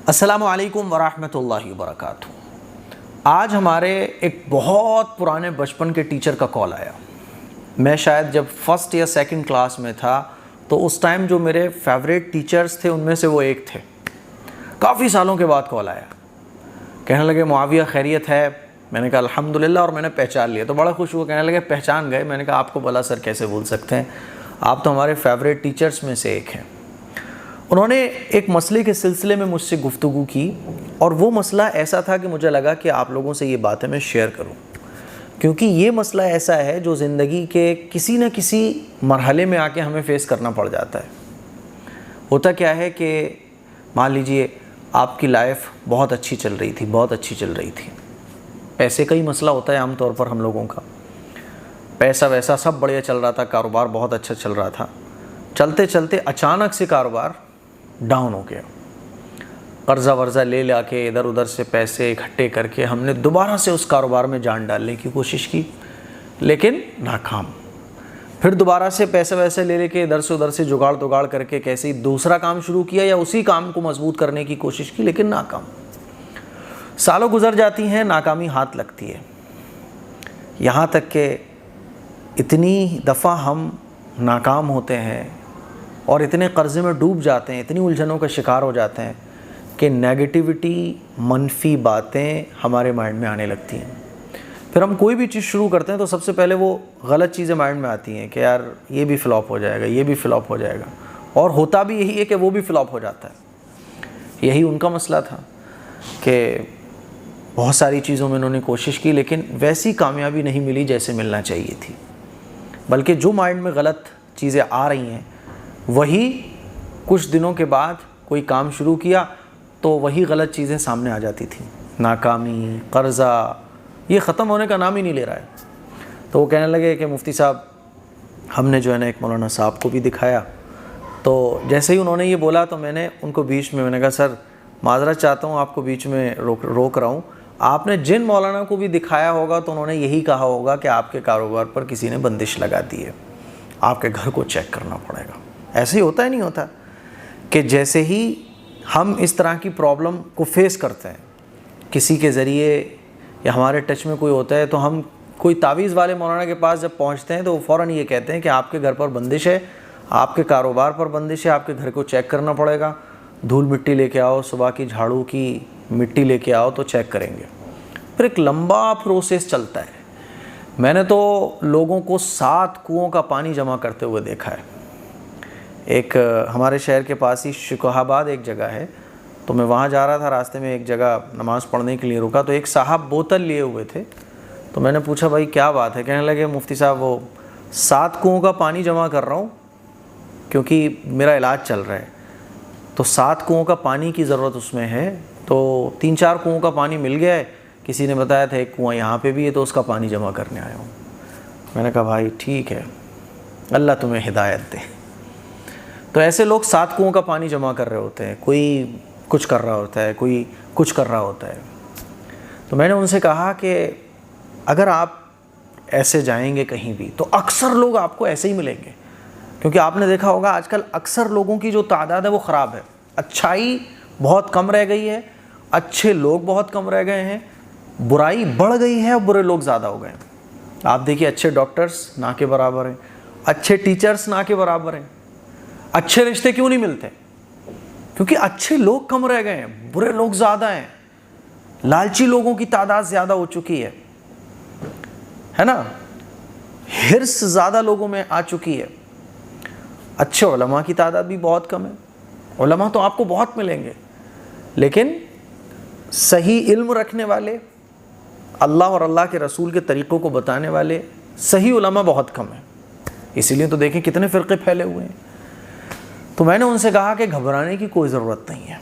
السلام علیکم ورحمۃ اللہ وبرکاتہ۔ آج ہمارے ایک بہت پرانے بچپن کے ٹیچر کا کال آیا۔ میں شاید جب فرسٹ یا سیکنڈ کلاس میں تھا تو اس ٹائم جو میرے فیوریٹ ٹیچرز تھے ان میں سے وہ ایک تھے۔ کافی سالوں کے بعد کال آیا، کہنے لگے معاویہ خیریت ہے؟ میں نے کہا الحمدللہ، اور میں نے پہچان لیا تو بڑا خوش ہوا۔ کہنے لگے پہچان گئے؟ میں نے کہا آپ کو بھلا سر کیسے بھول سکتے ہیں، آپ تو ہمارے فیوریٹ ٹیچرز میں سے ایک ہیں۔ انہوں نے ایک مسئلے کے سلسلے میں مجھ سے گفتگو کی، اور وہ مسئلہ ایسا تھا کہ مجھے لگا کہ آپ لوگوں سے یہ باتیں میں شیئر کروں، کیونکہ یہ مسئلہ ایسا ہے جو زندگی کے کسی نہ کسی مرحلے میں آ کے ہمیں فیس کرنا پڑ جاتا ہے۔ ہوتا کیا ہے کہ مان لیجئے آپ کی لائف بہت اچھی چل رہی تھی، پیسے کا ہی مسئلہ ہوتا ہے عام طور پر ہم لوگوں کا، پیسہ ویسا سب بڑھیا چل رہا تھا، کاروبار بہت اچھا چل رہا تھا، چلتے چلتے اچانک سے کاروبار ڈاؤن ہو گیا۔ قرضہ ورزہ لے لا کے ادھر ادھر سے پیسے اکٹھے کر کے ہم نے دوبارہ سے اس کاروبار میں جان ڈالنے کی کوشش کی، لیکن ناکام۔ پھر دوبارہ سے پیسے ویسے لے کے ادھر سے جگاڑ کر کے کیسے دوسرا کام شروع کیا یا اسی کام کو مضبوط کرنے کی کوشش کی، لیکن ناکام۔ سالوں گزر جاتی ہیں، ناکامی ہاتھ لگتی ہے، یہاں تک کہ اتنی دفعہ ہم ناکام ہوتے ہیں اور اتنے قرضے میں ڈوب جاتے ہیں، اتنی الجھنوں کا شکار ہو جاتے ہیں کہ نیگیٹیوٹی، منفی باتیں ہمارے مائنڈ میں آنے لگتی ہیں۔ پھر ہم کوئی بھی چیز شروع کرتے ہیں تو سب سے پہلے وہ غلط چیزیں مائنڈ میں آتی ہیں کہ یار یہ بھی فلاپ ہو جائے گا، یہ بھی فلاپ ہو جائے گا، اور ہوتا بھی یہی ہے کہ وہ بھی فلاپ ہو جاتا ہے۔ یہی ان کا مسئلہ تھا کہ بہت ساری چیزوں میں انہوں نے کوشش کی، لیکن ویسی کامیابی نہیں ملی جیسے ملنا چاہیے تھی، بلکہ جو مائنڈ میں غلط چیزیں آ رہی ہیں وہی کچھ دنوں کے بعد کوئی کام شروع کیا تو وہی غلط چیزیں سامنے آ جاتی تھیں۔ ناکامی، قرضہ، یہ ختم ہونے کا نام ہی نہیں لے رہا ہے۔ تو وہ کہنے لگے کہ مفتی صاحب ہم نے جو ہے نا ایک مولانا صاحب کو بھی دکھایا، تو جیسے ہی انہوں نے یہ بولا تو میں نے ان کو بیچ میں نے کہا سر معذرت چاہتا ہوں، آپ کو بیچ میں روک رہا ہوں، آپ نے جن مولانا کو بھی دکھایا ہوگا تو انہوں نے یہی کہا ہوگا کہ آپ کے کاروبار پر کسی نے بندش لگا دی ہے، آپ کے گھر کو چیک کرنا پڑے گا۔ ایسے ہی ہوتا ہے، نہیں ہوتا کہ جیسے ہی ہم اس طرح کی پرابلم کو فیس کرتے ہیں، کسی کے ذریعے یا ہمارے ٹچ میں کوئی ہوتا ہے، تو ہم کوئی تعویذ والے مولانا کے پاس جب پہنچتے ہیں تو وہ فوراً یہ کہتے ہیں کہ آپ کے گھر پر بندش ہے، آپ کے کاروبار پر بندش ہے، آپ کے گھر کو چیک کرنا پڑے گا، دھول مٹی لے کے آؤ، صبح کی جھاڑو کی مٹی لے کے آؤ تو چیک کریں گے۔ پھر ایک لمبا پروسیس چلتا ہے۔ میں نے تو لوگوں کو 7 کنوؤں کا پانی جمع کرتے ہوئے دیکھا ہے۔ ایک ہمارے شہر کے پاس ہی شکوہ آباد ایک جگہ ہے، تو میں وہاں جا رہا تھا، راستے میں ایک جگہ نماز پڑھنے کے لیے رکا تو ایک صاحب بوتل لیے ہوئے تھے، تو میں نے پوچھا بھائی کیا بات ہے؟ کہنے لگے مفتی صاحب وہ 7 کنوؤں کا پانی جمع کر رہا ہوں کیونکہ میرا علاج چل رہا ہے، تو 7 کنوؤں کا پانی کی ضرورت اس میں ہے، تو 3-4 کنوؤں کا پانی مل گیا ہے، کسی نے بتایا تھا ایک کنواں یہاں پہ بھی ہے تو اس کا پانی جمع کرنے آیا ہوں۔ میں نے کہا بھائی ٹھیک ہے، اللہ تمہیں ہدایت دے۔ تو ایسے لوگ 7 کنوؤں کا پانی جمع کر رہے ہوتے ہیں، کوئی کچھ کر رہا ہوتا ہے، کوئی کچھ کر رہا ہوتا ہے۔ تو میں نے ان سے کہا کہ اگر آپ ایسے جائیں گے کہیں بھی تو اکثر لوگ آپ کو ایسے ہی ملیں گے، کیونکہ آپ نے دیکھا ہوگا آج کل اکثر لوگوں کی جو تعداد ہے وہ خراب ہے، اچھائی بہت کم رہ گئی ہے، اچھے لوگ بہت کم رہ گئے ہیں، برائی بڑھ گئی ہے اور برے لوگ زیادہ ہو گئے ہیں۔ آپ دیکھیے اچھے ڈاکٹرز نہ کے برابر ہیں، اچھے ٹیچرز نہ کے برابر ہیں، اچھے رشتے کیوں نہیں ملتے؟ کیونکہ اچھے لوگ کم رہ گئے ہیں، برے لوگ زیادہ ہیں، لالچی لوگوں کی تعداد زیادہ ہو چکی ہے نا، ہرس زیادہ لوگوں میں آ چکی ہے۔ اچھے علماء کی تعداد بھی بہت کم ہے، علماء تو آپ کو بہت ملیں گے، لیکن صحیح علم رکھنے والے، اللہ اور اللہ کے رسول کے طریقوں کو بتانے والے صحیح علماء بہت کم ہیں۔ اسی لیے تو دیکھیں کتنے فرقے پھیلے ہوئے ہیں۔ تو میں نے ان سے کہا کہ گھبرانے کی کوئی ضرورت نہیں ہے،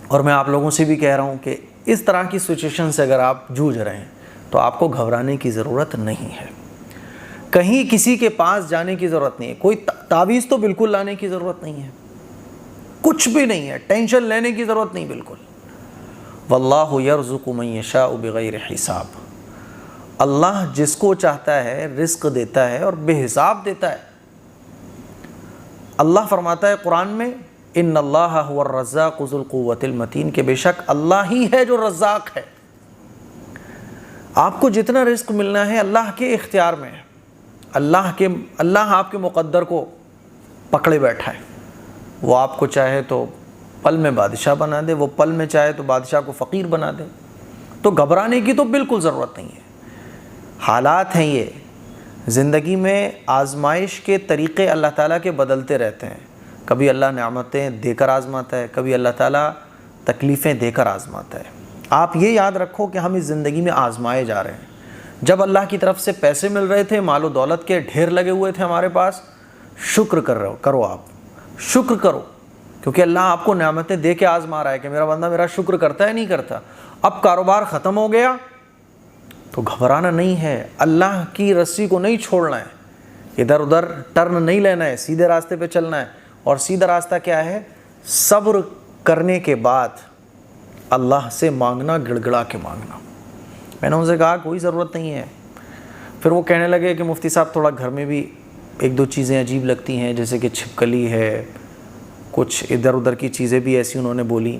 اور میں آپ لوگوں سے بھی کہہ رہا ہوں کہ اس طرح کی سچویشن سے اگر آپ جوجھ رہے ہیں تو آپ کو گھبرانے کی ضرورت نہیں ہے، کہیں کسی کے پاس جانے کی ضرورت نہیں ہے، کوئی تعویذ تو بالکل لانے کی ضرورت نہیں ہے، کچھ بھی نہیں ہے، ٹینشن لینے کی ضرورت نہیں بالکل۔ واللہ یرزق من یشاء بغیر حساب، اللہ جس کو چاہتا ہے رزق دیتا ہے اور بے حساب دیتا ہے۔ اللہ فرماتا ہے قرآن میں ان اللہ هو الرزاق ذو القوۃ المتین، کہ بے شک اللہ ہی ہے جو رزاق ہے۔ آپ کو جتنا رزق ملنا ہے اللہ کے اختیار میں ہے، اللہ آپ کے مقدر کو پکڑے بیٹھا ہے۔ وہ آپ کو چاہے تو پل میں بادشاہ بنا دے، وہ پل میں چاہے تو بادشاہ کو فقیر بنا دے۔ تو گھبرانے کی تو بالکل ضرورت نہیں ہے۔ حالات ہیں یہ، زندگی میں آزمائش کے طریقے اللہ تعالیٰ کے بدلتے رہتے ہیں۔ کبھی اللہ نعمتیں دے کر آزماتا ہے، کبھی اللہ تعالیٰ تکلیفیں دے کر آزماتا ہے۔ آپ یہ یاد رکھو کہ ہم اس زندگی میں آزمائے جا رہے ہیں۔ جب اللہ کی طرف سے پیسے مل رہے تھے، مال و دولت کے ڈھیر لگے ہوئے تھے ہمارے پاس، شکر کرو آپ شکر کرو، کیونکہ اللہ آپ کو نعمتیں دے کے آزما رہا ہے کہ میرا بندہ میرا شکر کرتا ہے نہیں کرتا۔ اب کاروبار ختم ہو گیا تو گھبرانا نہیں ہے، اللہ کی رسی کو نہیں چھوڑنا ہے، ادھر ادھر ٹرن نہیں لینا ہے، سیدھے راستے پہ چلنا ہے۔ اور سیدھا راستہ کیا ہے؟ صبر کرنے کے بعد اللہ سے مانگنا، گڑ گڑا کے مانگنا۔ میں نے ان سے کہا کوئی ضرورت نہیں ہے۔ پھر وہ کہنے لگے کہ مفتی صاحب تھوڑا گھر میں بھی ایک دو چیزیں عجیب لگتی ہیں، جیسے کہ چھپکلی ہے، کچھ ادھر ادھر کی چیزیں بھی ایسی انہوں نے بولی۔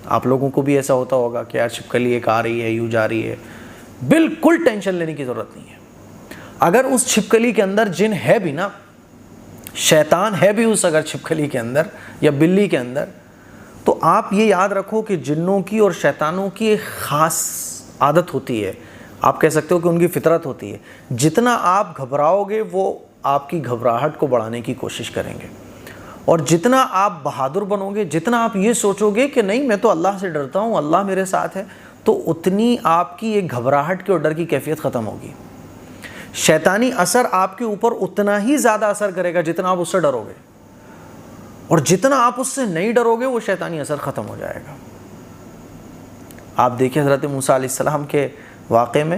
آپ لوگوں کو بھی ایسا ہوتا ہوگا کہ یار چھپکلی ایک آ رہی ہے، یوں جا رہی ہے۔ بالکل ٹینشن لینے کی ضرورت نہیں ہے۔ اگر اس چھپکلی کے اندر جن ہے بھی نا، شیطان ہے بھی اس اگر چھپکلی کے اندر یا بلی کے اندر، تو آپ یہ یاد رکھو کہ جنوں کی اور شیطانوں کی ایک خاص عادت ہوتی ہے، آپ کہہ سکتے ہو کہ ان کی فطرت ہوتی ہے۔ جتنا آپ گھبراؤ گے وہ آپ کی گھبراہٹ کو بڑھانے کی کوشش کریں گے، اور جتنا آپ بہادر بنو گے، جتنا آپ یہ سوچو گے کہ نہیں میں تو اللہ سے ڈرتا ہوں، اللہ میرے ساتھ ہے، تو اتنی آپ کی ایک گھبراہٹ کے اور ڈر کی کیفیت ختم ہوگی۔ شیطانی اثر آپ کے اوپر اتنا ہی زیادہ اثر کرے گا جتنا آپ اس سے ڈرو گے، اور جتنا آپ اس سے نہیں ڈرو گے وہ شیطانی اثر ختم ہو جائے گا۔ آپ دیکھیں حضرت موسیٰ علیہ السلام کے واقعے میں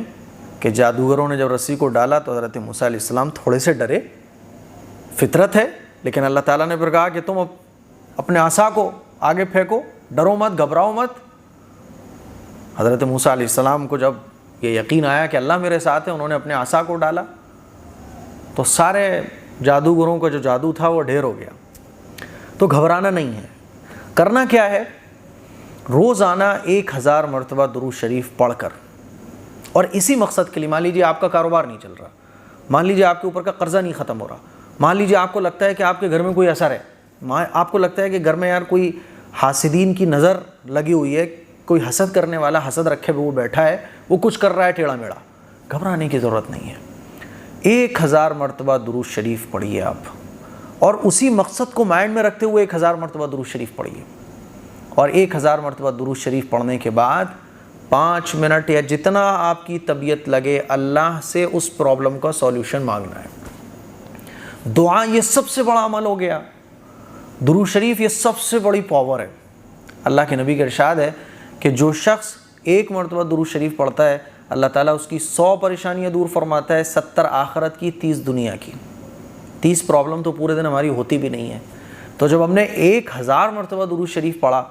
کہ جادوگروں نے جب رسی کو ڈالا تو حضرت موسیٰ علیہ السلام تھوڑے سے ڈرے، فطرت ہے، لیکن اللہ تعالیٰ نے پھر کہا کہ تم اپنے عصا کو آگے پھینکو، ڈرو مت، گھبراؤ مت۔ حضرت موسیٰ علیہ السلام کو جب یہ یقین آیا کہ اللہ میرے ساتھ ہے، انہوں نے اپنے عصا کو ڈالا تو سارے جادوگروں کا جو جادو تھا وہ ڈھیر ہو گیا۔ تو گھبرانا نہیں ہے، کرنا کیا ہے؟ روزانہ 1000 مرتبہ درود شریف پڑھ کر، اور اسی مقصد کے لیے، مان لیجیے آپ کا کاروبار نہیں چل رہا، مان لیجیے آپ کے اوپر کا قرضہ نہیں ختم ہو رہا، مان لیجیے آپ کو لگتا ہے کہ آپ کے گھر میں کوئی اثر ہے، آپ کو لگتا ہے کہ گھر میں یار کوئی حاسدین کی نظر لگی ہوئی ہے، کوئی حسد کرنے والا حسد رکھے ہوئے وہ بیٹھا ہے، وہ کچھ کر رہا ہے ٹیڑھا میڑھا۔ گھبرانے کی ضرورت نہیں ہے۔ 1000 مرتبہ درود شریف پڑھیے آپ، اور اسی مقصد کو مائنڈ میں رکھتے ہوئے 1000 مرتبہ درود شریف پڑھیے، اور 1000 مرتبہ درود شریف پڑھنے کے بعد 5 منٹ یا جتنا آپ کی طبیعت لگے اللہ سے اس پرابلم کا سولوشن مانگنا ہے۔ دعا یہ سب سے بڑا عمل ہو گیا، درود شریف یہ سب سے بڑی پاور ہے۔ اللہ کے نبی کا ارشاد ہے کہ جو شخص 1 مرتبہ درود شریف پڑھتا ہے اللہ تعالیٰ اس کی 100 پریشانیاں دور فرماتا ہے، 70 آخرت کی، 30 دنیا کی۔ 30 پرابلم تو پورے دن ہماری ہوتی بھی نہیں ہے، تو جب ہم نے 1000 مرتبہ درود شریف پڑھا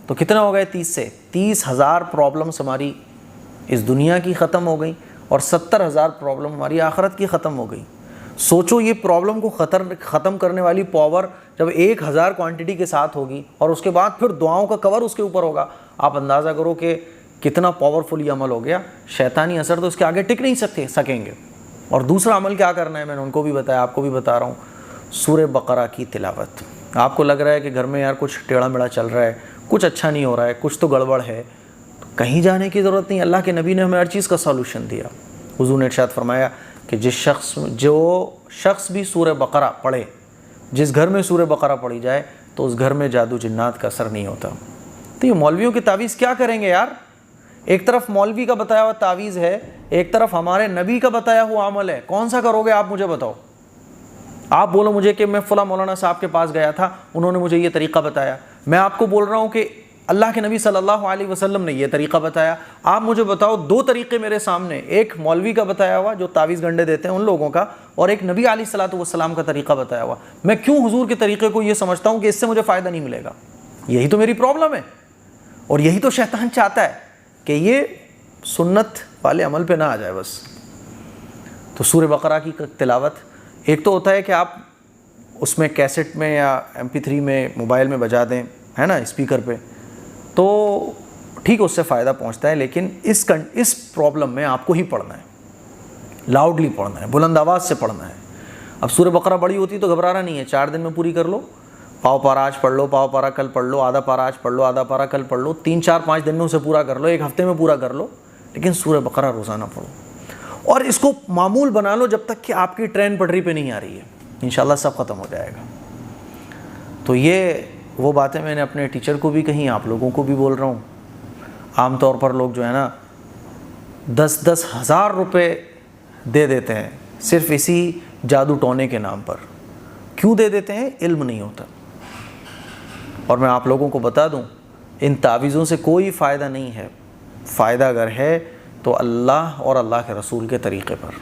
تو کتنا ہو گئے؟ 30 سے 30,000 پرابلمس ہماری اس دنیا کی ختم ہو گئی، اور 70,000 پرابلم ہماری آخرت کی ختم ہو گئی۔ سوچو یہ پرابلم کو ختم کرنے والی پاور جب 1000 کوانٹٹی کے ساتھ ہوگی، اور اس کے بعد پھر دعاؤں کا کور اس کے اوپر ہوگا، آپ اندازہ کرو کہ کتنا پاورفل یہ عمل ہو گیا۔ شیطانی اثر تو اس کے آگے ٹک نہیں سکیں گے۔ اور دوسرا عمل کیا کرنا ہے، میں نے ان کو بھی بتایا، آپ کو بھی بتا رہا ہوں، سورہ بقرہ کی تلاوت۔ آپ کو لگ رہا ہے کہ گھر میں یار کچھ ٹیڑھا میڑھا چل رہا ہے، کچھ اچھا نہیں ہو رہا ہے، کچھ تو گڑبڑ ہے، تو کہیں جانے کی ضرورت نہیں۔ اللہ کے نبی نے ہمیں ہر چیز کا سولوشن دیا۔ حضور نے ارشاد فرمایا کہ جو شخص بھی سورہ بقرہ پڑھے، جس گھر میں سورہ بقرہ پڑھی جائے تو اس گھر میں جادو جنات کا اثر نہیں ہوتا۔ تو یہ مولویوں کی تعویذ کیا کریں گے یار؟ ایک طرف مولوی کا بتایا ہوا تعویذ ہے، ایک طرف ہمارے نبی کا بتایا ہوا عمل ہے، کون سا کرو گے آپ مجھے بتاؤ؟ آپ بولو مجھے کہ میں فلاں مولانا صاحب کے پاس گیا تھا، انہوں نے مجھے یہ طریقہ بتایا، میں آپ کو بول رہا ہوں کہ اللہ کے نبی صلی اللہ علیہ وسلم نے یہ طریقہ بتایا، آپ مجھے بتاؤ 2 طریقے میرے سامنے، ایک مولوی کا بتایا ہوا جو تعویذ گنڈے دیتے ہیں ان لوگوں کا، اور ایک نبی علیہ الصلوۃ والسلام کا طریقہ بتایا ہوا۔ میں کیوں حضور کے طریقے کو یہ سمجھتا ہوں کہ اس سے مجھے فائدہ نہیں ملے گا؟ یہی تو میری پرابلم ہے، اور یہی تو شیطان چاہتا ہے کہ یہ سنت والے عمل پہ نہ آ جائے بس۔ تو سورہ بقرہ کی تلاوت، ایک تو ہوتا ہے کہ آپ اس میں کیسٹ میں یا MP3 میں موبائل میں بجا دیں، ہے نا، اسپیکر پہ، تو ٹھیک اس سے فائدہ پہنچتا ہے، لیکن اس پرابلم میں آپ کو ہی پڑھنا ہے، لاؤڈلی پڑھنا ہے، بلند آواز سے پڑھنا ہے۔ اب سورہ بقرہ بڑی ہوتی تو گھبرانا نہیں ہے، 4 دن میں پوری کر لو، پاؤ پارا آج پڑھ لو، پاؤ پارا کل پڑھ لو، آدھا پارا آج پڑھ لو، آدھا پارا کل پڑھ لو، 3 4 5 دن میں اسے پورا کر لو، 1 ہفتے میں پورا کر لو، لیکن سورہ بقرہ روزانہ پڑھو، اور اس کو معمول بنا لو جب تک کہ آپ کی ٹرین پٹری پہ نہیں آ رہی ہے، انشاءاللہ سب ختم ہو جائے گا۔ تو یہ وہ باتیں میں نے اپنے ٹیچر کو بھی کہیں، آپ لوگوں کو بھی بول رہا ہوں۔ عام طور پر لوگ جو ہے نا 10 ہزار روپے دے دیتے ہیں صرف اسی جادو ٹونے کے نام پر۔ کیوں دے دیتے ہیں؟ علم نہیں ہوتا۔ اور میں آپ لوگوں کو بتا دوں، ان تعویذوں سے کوئی فائدہ نہیں ہے، فائدہ اگر ہے تو اللہ اور اللہ کے رسول کے طریقے پر۔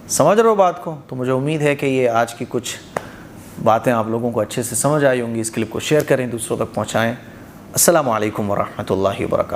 سمجھ رہے ہو بات کو؟ تو مجھے امید ہے کہ یہ آج کی کچھ باتیں آپ لوگوں کو اچھے سے سمجھ آئی ہوں گی۔ اس کلپ کو شیئر کریں، دوسروں تک پہنچائیں۔ السلام علیکم ورحمۃ اللہ وبرکاتہ۔